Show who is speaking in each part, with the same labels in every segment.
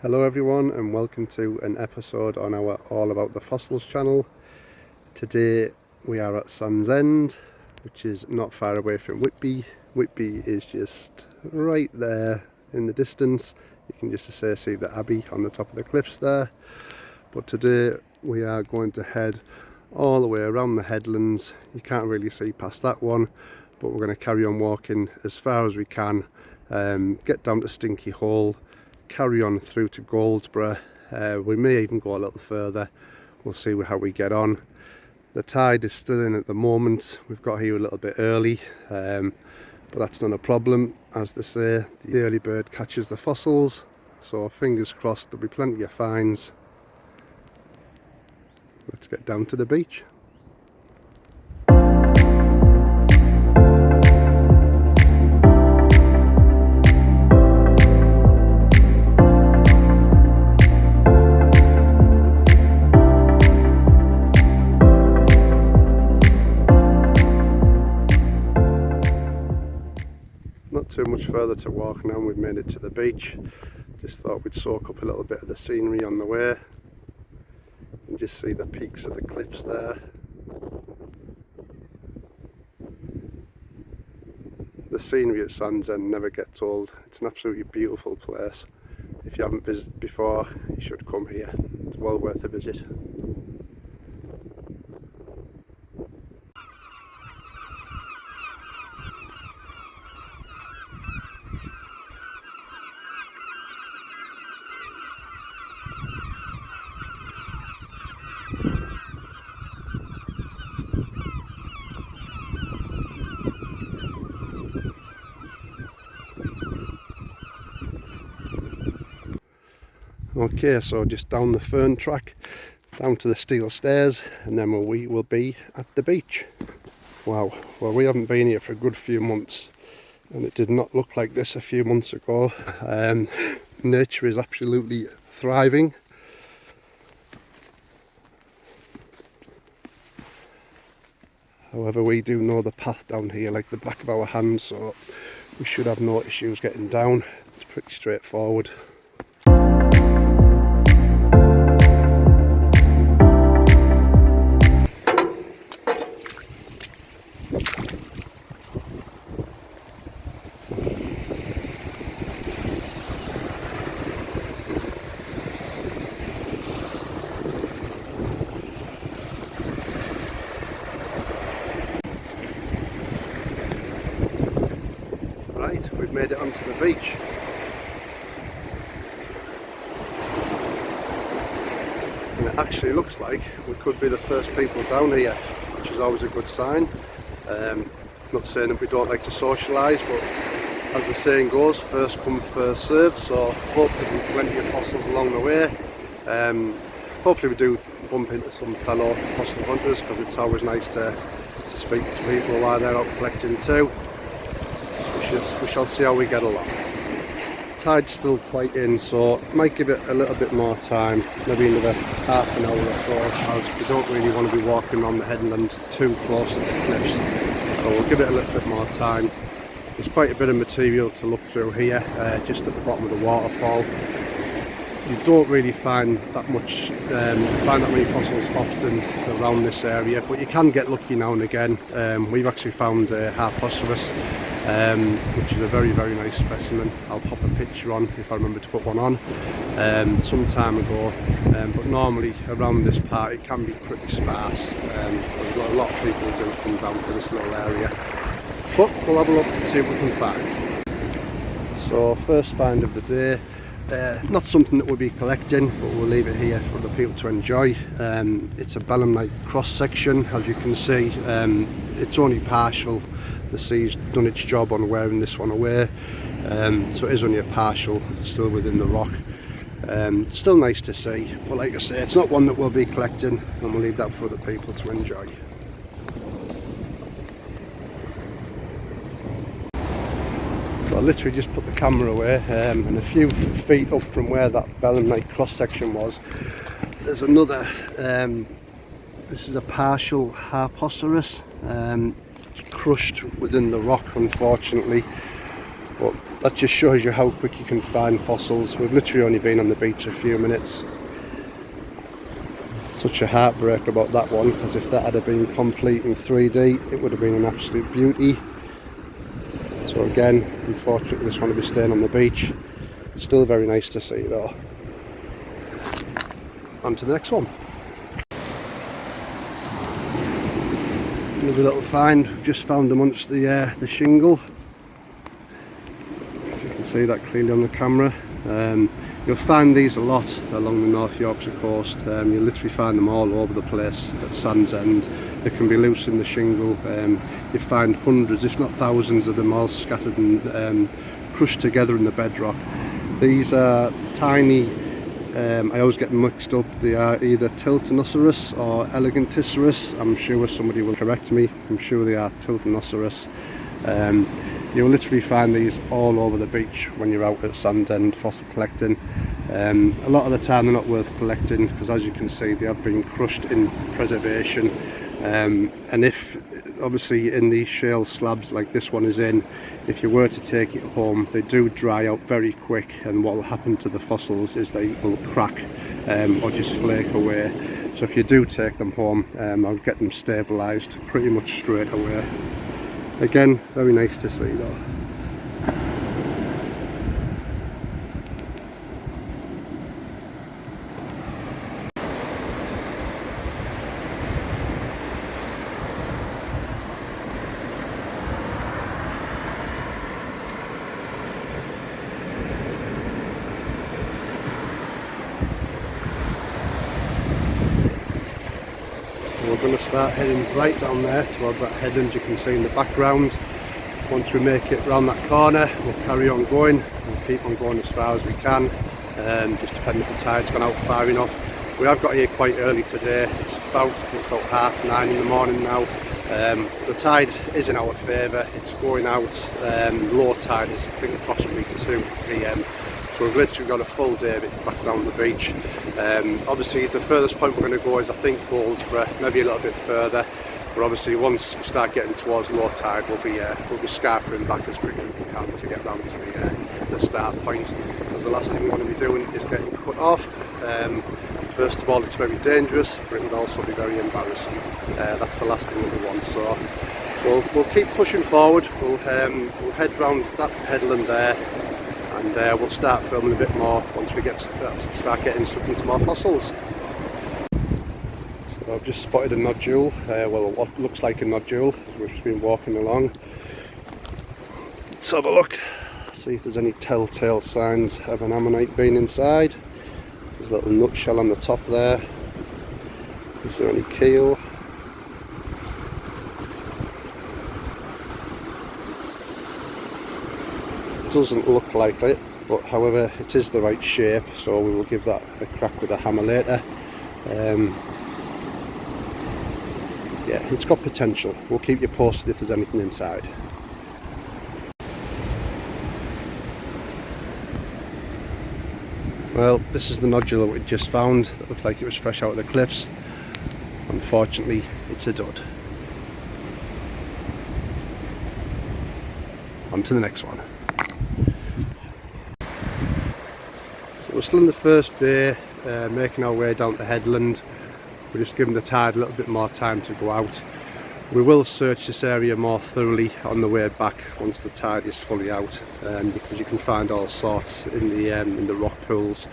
Speaker 1: Hello everyone, and welcome to an episode on our All About the Fossils channel. Today we are at Sandsend, which is not far away from Whitby. Whitby is just right there in the distance. You can just see the Abbey on the top of the cliffs there. But today we are going to head all the way around the headlands. You can't really see past that one, but we're going to carry on walking as far as we can, get down to Stinky Hole, carry on through to Goldsborough. We may even go a little further. We'll see how we get on. The tide is still in at the moment. We've got here a little bit early, but that's not a problem. As they say, the early bird catches the fossils, so fingers crossed there'll be plenty of finds. Let's get down to the beach. Not too much further to walk now, we've made it to the beach. Just thought we'd soak up a little bit of the scenery on the way. You can just see the peaks of the cliffs there. The scenery at Sandsend never gets old. It's an absolutely beautiful place. If you haven't visited before, you should come here. It's well worth a visit. Okay, so just down the fern track, down to the steel stairs, and then we will be at the beach. Wow, well, we haven't been here for a good few months, and it did not look like this a few months ago. Nature is absolutely thriving. However, we do know the path down here like the back of our hand, so we should have no issues getting down. It's pretty straightforward. Right, we've made it onto the beach. And it actually looks like we could be the first people down here, which is always a good sign. Not saying that we don't like to socialise, but as the saying goes, first come, first served, so hopefully there'll be plenty of fossils along the way. Hopefully we do bump into some fellow fossil hunters, because it's always nice to speak to people while they're out collecting too. We shall see how we get along. Tide's still quite in, so might give it a little bit more time, maybe another half an hour or so, as we don't really want to be walking around the headlands too close to the cliffs. So we'll give it a little bit more time. There's quite a bit of material to look through here, just at the bottom of the waterfall. You don't really find that many fossils often around this area, but you can get lucky now and again. We've actually found a Harpoceras, which is a very, very nice specimen. I'll pop a picture on if I remember to put one on some time ago, but normally around this part it can be pretty sparse. We've got a lot of people who do come down to this little area, but we'll have a look and see what we can find. So first find of the day. Not something that we'll be collecting, but we'll leave it here for the people to enjoy. It's a belemnite cross section. As you can see, it's only partial. The sea's done its job on wearing this one away, so it is only a partial, still within the rock. Still nice to see, but like I say, it's not one that we'll be collecting, and we'll leave that for other people to enjoy. So I literally just put the camera away, and a few feet up from where that belemnite cross section was, there's another, this is a partial Harpoceras, crushed within the rock unfortunately, But that just shows you how quick you can find fossils. We've literally only been on the beach a few minutes. Such a heartbreak about that one, because if that had been complete in 3D, it would have been an absolute beauty. So again, unfortunately this one will be staying on the beach. Still very nice to see though. On to the next one. Another little find, we've just found amongst the shingle. If you can see that clearly on the camera. You'll find these a lot along the North Yorkshire coast. You'll literally find them all over the place at Sandsend. They can be loose in the shingle. You find hundreds, if not thousands of them all scattered and crushed together in the bedrock. These are tiny, I always get them mixed up, they are either Tiltonoceros or Eleganticeros. I'm sure somebody will correct me. I'm sure they are Tiltonoceros. You'll literally find these all over the beach when you're out at Sandsend fossil collecting. A lot of the time they're not worth collecting, because as you can see they have been crushed in preservation. And if obviously in these shale slabs like this one is in, if you were to take it home, they do dry out very quick, and what will happen to the fossils is they will crack or just flake away. So if you do take them home, I'll get them stabilised pretty much straight away. Again, very nice to see though. We're going to start heading right down there towards that headland you can see in the background. Once we make it round that corner, we'll carry on going. We'll keep on going as far as we can, just depending if the tide's gone out far enough. We have got here quite early today. It's about 9:30 in the morning now. The tide is in our favour. It's going out. Low tide is, I think, approximately 2 PM. So we've literally got a full day of it back down the beach. Obviously the furthest point we're going to go is, I think, Bowlesborough, maybe a little bit further. But obviously once we start getting towards low tide, we'll be scarpering back as quickly as we can to get round to the start point. Because the last thing we want to be doing is getting cut off. First of all, it's very dangerous, but it would also be very embarrassing. That's the last thing we want. So we'll keep pushing forward. We'll head round that headland there, and we'll start filming a bit more once we start getting stuck into more fossils. So I've just spotted a nodule, well, what looks like a nodule. We've just been walking along. Let's have a look, see if there's any telltale signs of an ammonite being inside. There's a little nutshell on the top there. Is there any keel? Doesn't look like it, but however it is the right shape, so we will give that a crack with a hammer later. Yeah, it's got potential. We'll keep you posted if there's anything inside. Well, this is the nodule that we just found. That looked like it was fresh out of the cliffs. Unfortunately, it's a dud. On to the next one. So we're still in the first bay, making our way down to headland. We're just giving the tide a little bit more time to go out. We will search this area more thoroughly on the way back once the tide is fully out, because you can find all sorts in the rock pools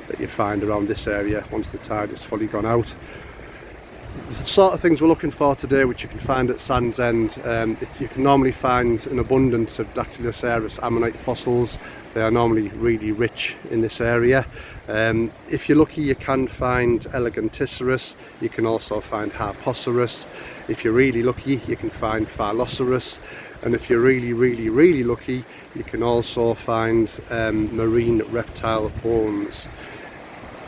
Speaker 1: that you find around this area once the tide is fully gone out. The sort of things we're looking for today, which you can find at Sandsend, you can normally find an abundance of Dactyloceras ammonite fossils. They are normally really rich in this area. If you're lucky, you can find Eleganticeros. You can also find Harpoceros. If you're really lucky, you can find Phyloceros. And if you're really lucky, you can also find marine reptile bones.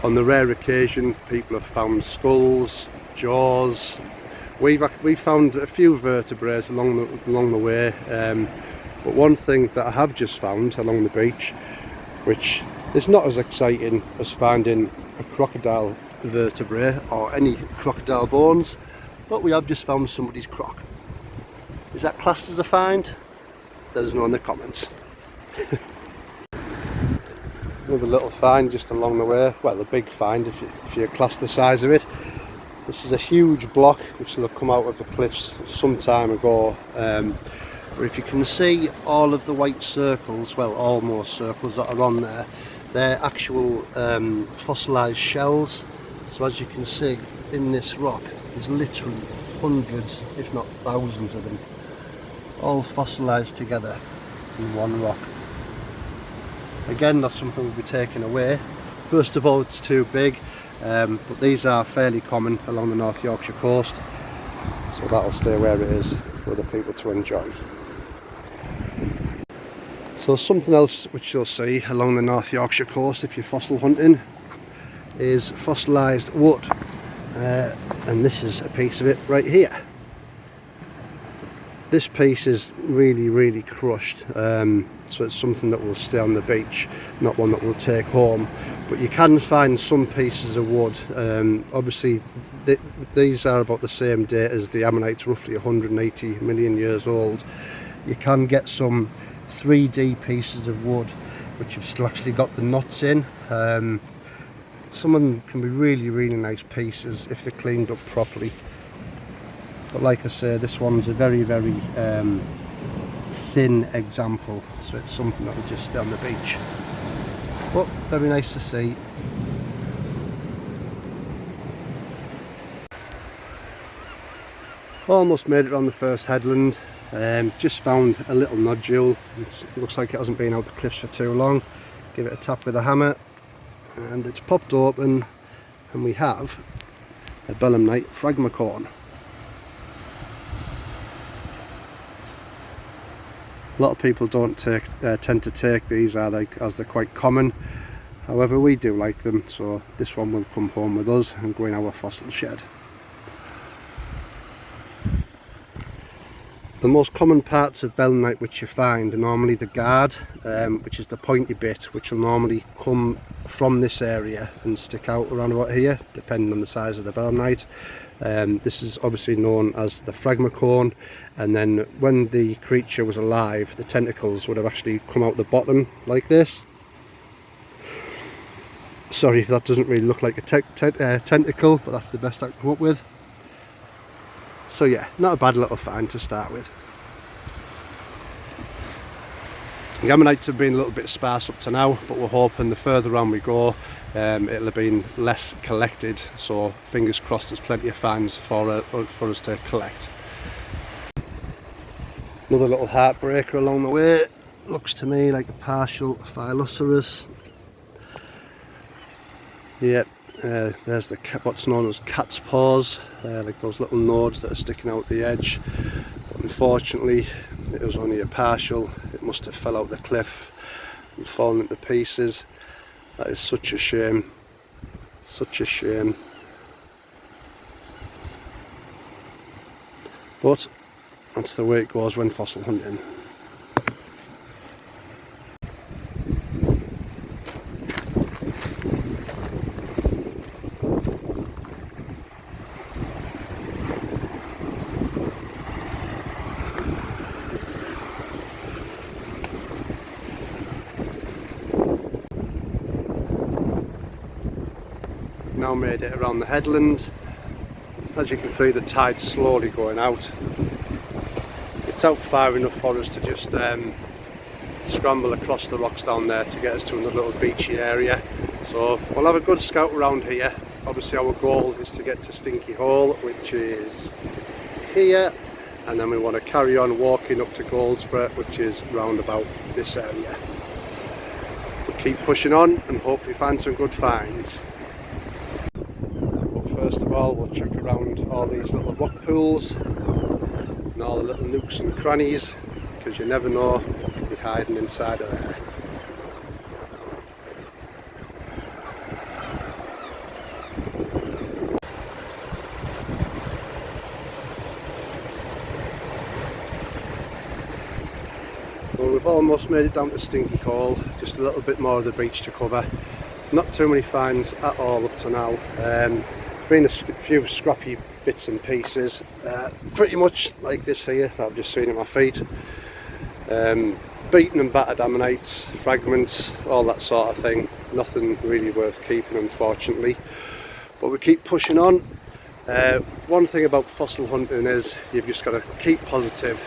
Speaker 1: On the rare occasion, people have found skulls, jaws. We've found a few vertebrae along the way. But one thing that I have just found along the beach, which is not as exciting as finding a crocodile vertebrae or any crocodile bones, but we have just found somebody's croc. Is that classed as a find? Let us know in the comments. Another little find just along the way, well, a big find if you class the size of it. This is a huge block which will have come out of the cliffs some time ago, but if you can see all of the white circles, well, almost circles that are on there, they're actual fossilised shells. So as you can see in this rock, there's literally hundreds if not thousands of them, all fossilised together in one rock. Again, that's something we'll be taking away. First of all, it's too big, but these are fairly common along the North Yorkshire coast, so that'll stay where it is for the people to enjoy. So something else which you'll see along the North Yorkshire coast if you're fossil hunting is fossilised wood, and this is a piece of it right here. This piece is really crushed, so it's something that will stay on the beach, not one that we'll take home. But you can find some pieces of wood. Obviously these are about the same date as the ammonites, roughly 180 million years old. You can get some 3D pieces of wood which have still actually got the nuts in. Some of them can be really nice pieces if they're cleaned up properly. But like I say, this one's a very thin example, so it's something that will just stay on the beach. But very nice to see. Almost made it on the first headland. Just found a little nodule. It looks like it hasn't been out the cliffs for too long. Give it a tap with a hammer and it's popped open, and we have a belemnite phragmicorn. A lot of people don't tend to take these, as they're quite common. However, we do like them, so this one will come home with us and go in our fossil shed. The most common parts of belemnite which you find are normally the guard, which is the pointy bit, which will normally come from this area and stick out around about here, depending on the size of the belemnite. This is obviously known as the phragmicorn, and then when the creature was alive, the tentacles would have actually come out the bottom like this. Sorry if that doesn't really look like a tentacle, but that's the best I can come up with. So yeah, not a bad little find to start with. The ammonites have been a little bit sparse up to now, but we're hoping the further on we go, it'll have been less collected, so fingers crossed there's plenty of finds for us to collect. Another little heartbreaker along the way. Looks to me like a partial Phylloceras. Yep, there's what's known as cat's paws, like those little nodes that are sticking out the edge. But unfortunately, it was only a partial. It must have fell out the cliff and fallen into pieces. That is such a shame. Such a shame. But that's the way it goes when fossil hunting. Now made it around the headland. As you can see, the tide's slowly going out. It's out far enough for us to just scramble across the rocks down there to get us to another little beachy area. So we'll have a good scout around here. Obviously our goal is to get to Stinky Hole, which is here, and then we want to carry on walking up to Goldsborough, which is round about this area. We'll keep pushing on and hopefully find some good finds. First of all, we'll check around all these little rock pools and all the little nooks and crannies, because you never know what could be hiding inside of there. Well, we've almost made it down to Stinky Hole, just a little bit more of the beach to cover. Not too many finds at all up to now. Been a few scrappy bits and pieces, pretty much like this here that I've just seen at my feet. beaten and battered ammonites, fragments, all that sort of thing. Nothing really worth keeping, unfortunately, but we keep pushing on. One thing about fossil hunting is you've just got to keep positive,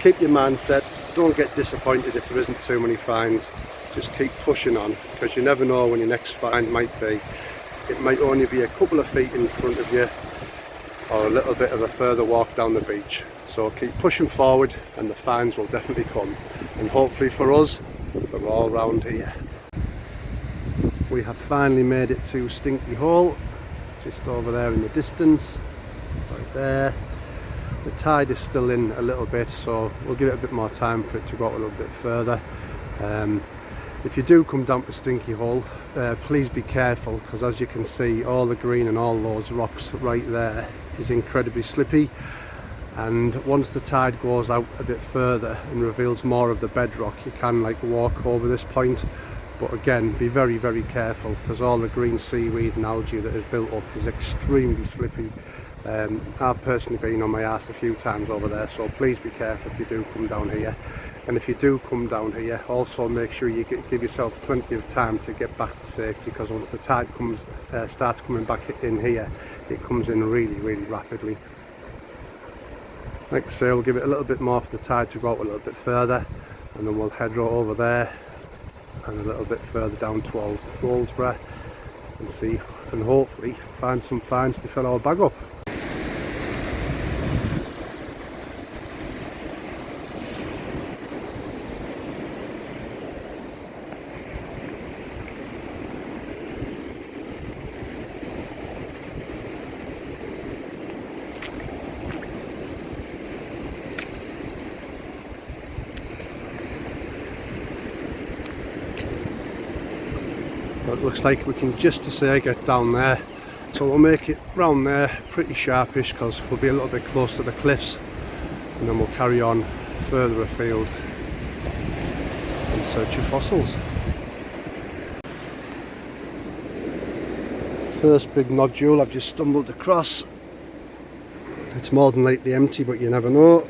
Speaker 1: keep your mindset, don't get disappointed if there isn't too many finds. Just keep pushing on, because you never know when your next find might be. It might only be a couple of feet in front of you, or a little bit of a further walk down the beach. So keep pushing forward and the finds will definitely come, and hopefully for us they're all round here. We have finally made it to Stinky Hole, just over there in the distance, right there. The tide is still in a little bit, so we'll give it a bit more time for it to go out a little bit further. If you do come down to Stinky Hole, please be careful, because as you can see, all the green and all those rocks right there is incredibly slippy, and once the tide goes out a bit further and reveals more of the bedrock, you can like walk over this point. But again, be very, very careful, because all the green seaweed and algae that is built up is extremely slippy. I've personally been on my arse a few times over there, so please be careful if you do come down here. And if you do come down here, also make sure you give yourself plenty of time to get back to safety, because once the tide starts coming back in here, it comes in really, really rapidly. Like I say, we'll give it a little bit more for the tide to go out a little bit further, and then we'll head right over there and a little bit further down towards Goldsborough and see, and hopefully find some finds to fill our bag up. It looks like we can just to say get down there, so we'll make it round there pretty sharpish, because we'll be a little bit close to the cliffs, and then we'll carry on further afield in search of fossils. First big nodule I've just stumbled across. It's more than likely empty, but you never know.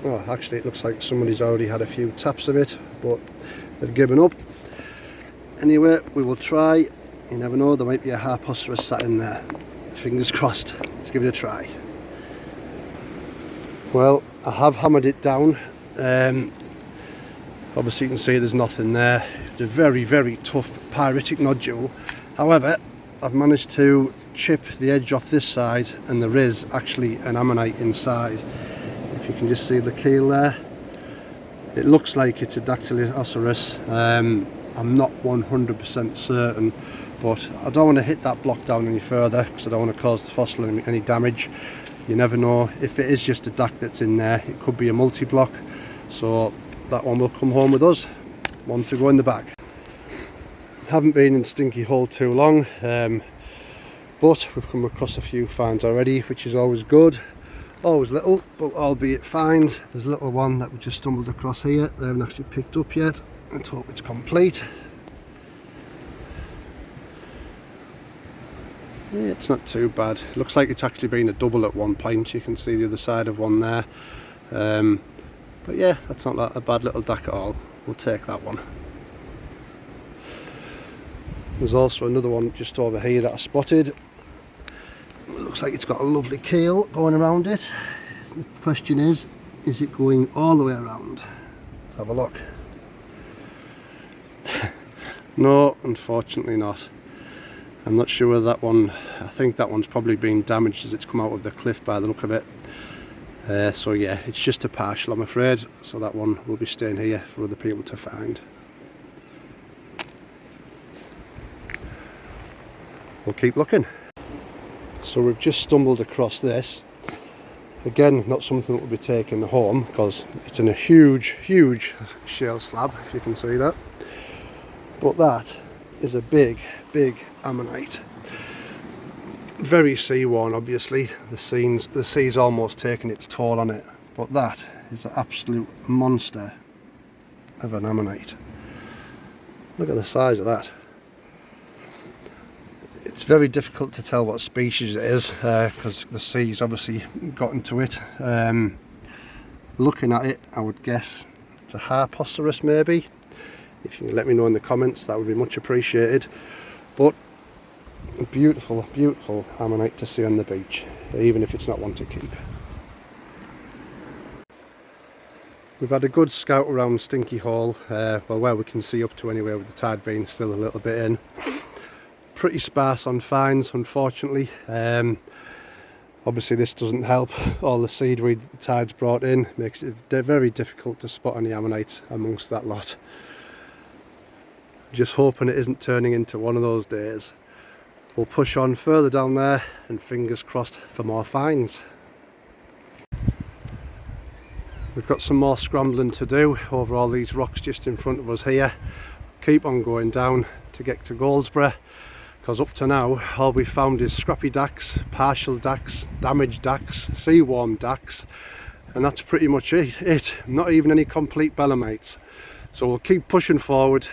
Speaker 1: Oh, actually it looks like somebody's already had a few taps of it, but they've given up. Anyway, we will try. You never know, there might be a harposterus sat in there. Fingers crossed. Let's give it a try. Well, I have hammered it down. Obviously you can see there's nothing there. It's a very, very tough pyritic nodule. However, I've managed to chip the edge off this side, and there is actually an ammonite inside. If you can just see the keel there. It looks like it's a Dactyloceros. I'm not 100% certain, but I don't want to hit that block down any further, because I don't want to cause the fossil any damage. You never know, if it is just a DAC that's in there, it could be a multi-block, so that one will come home with us. One to go in the bag. Haven't been in Stinky Hole too long, but we've come across a few finds already, which is always good. Always little, but albeit finds. There's a little one that we just stumbled across here. They haven't actually picked up yet. Let's hope it's complete. Yeah, it's not too bad. It looks like it's actually been a double at one point. You can see the other side of one there. But yeah, that's not a bad little DAC at all. We'll take that one. There's also another one just over here that I spotted. It looks like it's got a lovely keel going around it. The question is it going all the way around? Let's have a look. No, unfortunately not. I'm not sure that one. I think that one's probably been damaged as it's come out of the cliff by the look of it. So yeah, it's just a partial, I'm afraid. So that one will be staying here for other people to find. We'll keep looking. So we've just stumbled across this. Again, not something that will be taken home, because it's in a huge, huge shale slab, if you can see that. But that is a big, big ammonite. Very sea worn, obviously. The sea's almost taken its toll on it. But that is an absolute monster of an ammonite. Look at the size of that. It's very difficult to tell what species it is, because the sea's obviously got into it. Looking at it, I would guess it's it's a Harpoceros maybe. If you can let me know in the comments, that would be much appreciated. But a beautiful, beautiful ammonite to see on the beach, even if it's not one to keep. We've had a good scout around Stinky Hole, well, where we can see up to anyway, with the tide being still a little bit in. Pretty sparse on finds, unfortunately. Obviously this doesn't help. All the seaweed the tide's brought in makes it very difficult to spot any ammonites amongst that lot. Just hoping it isn't turning into one of those days. We'll push on further down there and fingers crossed for more finds. We've got some more scrambling to do over all these rocks just in front of us here. Keep on going down to get to Goldsborough, because up to now all we've found is scrappy dacks, partial dacks, damaged dacks, sea-worm dacks, and that's pretty much it. Not even any complete belemnites. So we'll keep pushing forward,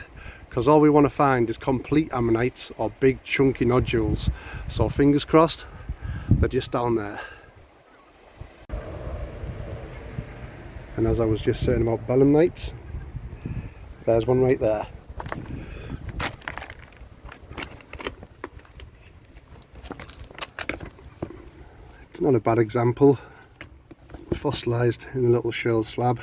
Speaker 1: because all we want to find is complete ammonites or big chunky nodules. So fingers crossed, they're just down there. And as I was just saying about belemnites, there's one right there. It's not a bad example, fossilised in a little shell slab.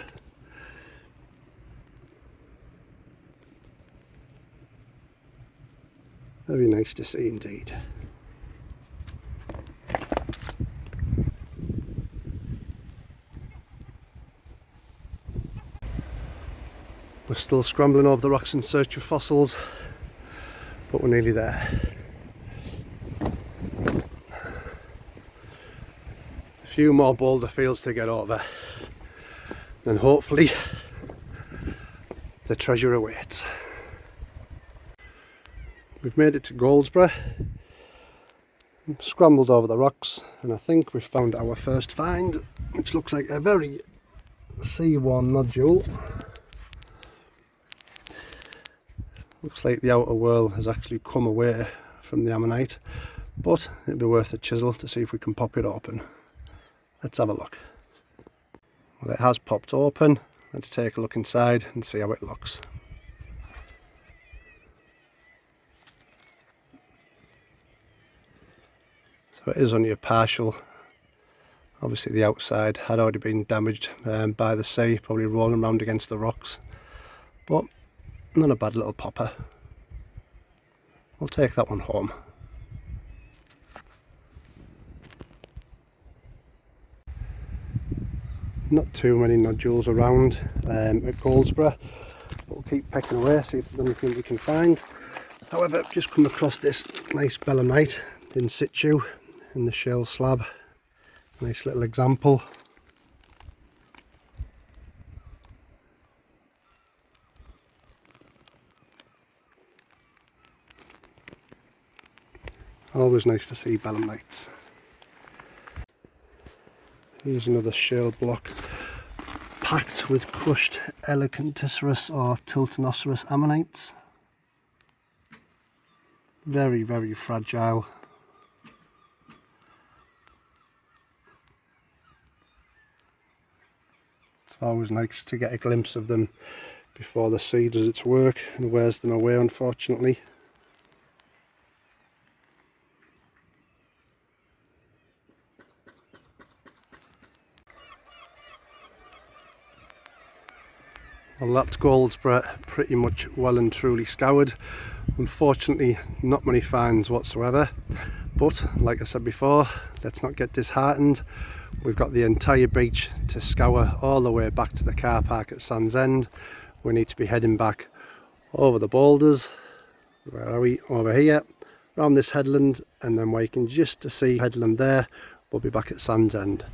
Speaker 1: Very nice to see indeed. We're still scrambling over the rocks in search of fossils, but we're nearly there. A few more boulder fields to get over, and hopefully the treasure awaits. We've made it to Goldsborough, scrambled over the rocks, and I think we've found our first find, which looks like a very sea-worn nodule. Looks like the outer whorl has actually come away from the ammonite, but it'd be worth a chisel to see if we can pop it open. Let's have a look. Well, it has popped open. Let's take a look inside and see how it looks. So it is only a partial. Obviously the outside had already been damaged by the sea, probably rolling around against the rocks, but not a bad little popper. We'll take that one home. Not too many nodules around at Goldsborough, but we'll keep pecking away, see if there's anything we can find. However, I've just come across this nice belemnite in situ in the shell slab. Nice little example. Always nice to see belemnites. Here's another shale block packed with crushed Elecanthoceros or Tiltonoceros ammonites. Very, very fragile. It's always nice to get a glimpse of them before the sea does its work and wears them away, unfortunately. Well, that's Goldsborough pretty much well and truly scoured. Unfortunately, not many finds whatsoever, but like I said before, let's not get disheartened. We've got the entire beach to scour all the way back to the car park at Sandsend. We need to be heading back over the boulders. Where are we? Over here, around this headland, and then where you can just to see headland there, we'll be back at Sandsend.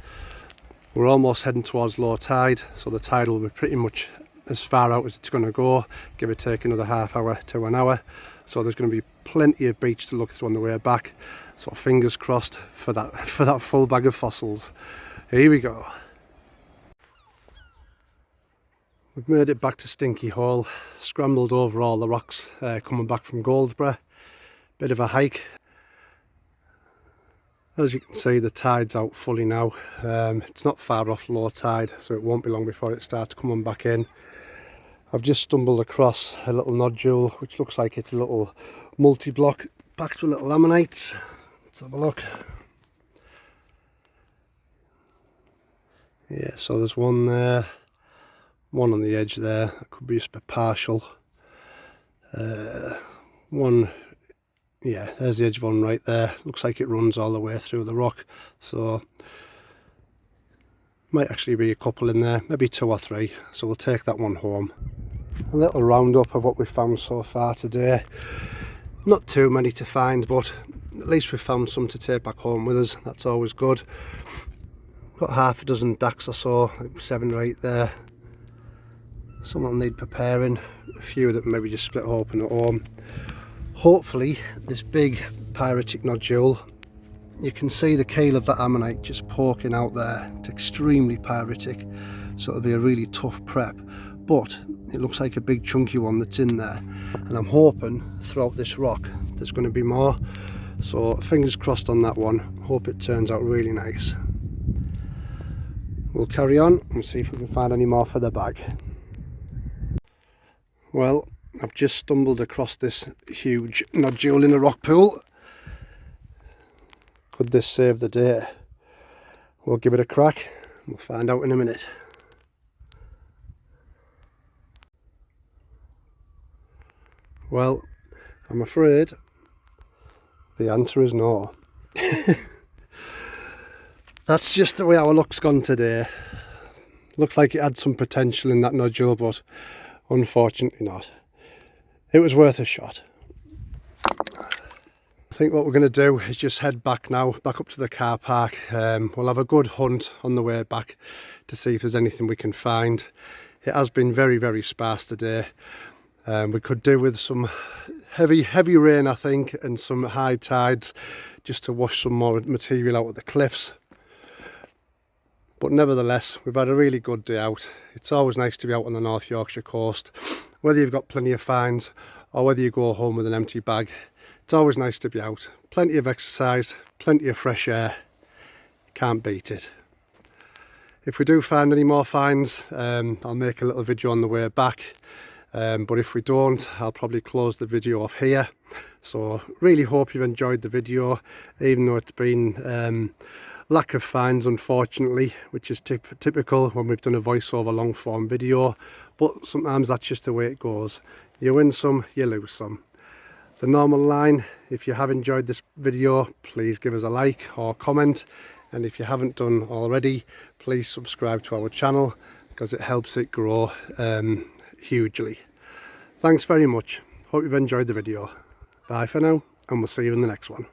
Speaker 1: We're almost heading towards low tide, so the tide will be pretty much as far out as it's going to go, give or take another half hour to an hour. So there's going to be plenty of beach to look through on the way back. So fingers crossed for that full bag of fossils. Here we go. We've made it back to Stinky Hole, scrambled over all the rocks coming back from Goldsborough. Bit of a hike. As you can see, the tide's out fully now. It's not far off low tide, so it won't be long before it starts coming back in. I've just stumbled across a little nodule which looks like it's a little multi-block packed with little ammonites. Let's have a look. Yeah, so there's one there, one on the edge there, that could be just a partial. One, yeah, there's the edge of one right there. Looks like it runs all the way through the rock, so might actually be a couple in there, maybe 2 or 3, so we'll take that one home. A little roundup of what we've found so far today. Not too many to find, but at least we've found some to take back home with us. That's always good. Got half a dozen dacks or so, like 7 or 8 there. Some will need preparing, a few that maybe just split open at home. Hopefully this big pyritic nodule, you can see the keel of that ammonite just poking out there. It's extremely pyritic, so it'll be a really tough prep, but it looks like a big chunky one that's in there, and I'm hoping throughout this rock there's going to be more, so fingers crossed on that one. Hope it turns out really nice. We'll carry on and see if we can find any more for the bag. Well, I've just stumbled across this huge nodule in a rock pool. Could this save the day? We'll give it a crack. We'll find out in a minute. Well, I'm afraid the answer is no. That's just the way our luck's gone today. Looked like it had some potential in that nodule, but unfortunately not. It was worth a shot. I think what we're going to do is just head back now, back up to the car park. We'll have a good hunt on the way back to see if there's anything we can find. It has been very, very sparse today. We could do with some heavy rain, I think, and some high tides just to wash some more material out of the cliffs. But nevertheless, we've had a really good day out. It's always nice to be out on the North Yorkshire coast, whether you've got plenty of finds or whether you go home with an empty bag. It's always nice to be out. Plenty of exercise, plenty of fresh air. Can't beat it. If we do find any more finds, I'll make a little video on the way back. But if we don't, I'll probably close the video off here. So really hope you've enjoyed the video, even though it's been lack of finds, unfortunately, which is typical when we've done a voiceover long form video, but sometimes that's just the way it goes. You win some, you lose some. The normal line, if you have enjoyed this video, please give us a like or comment, and if you haven't done already, please subscribe to our channel because it helps it grow hugely. Thanks very much. Hope you've enjoyed the video. Bye for now, and we'll see you in the next one.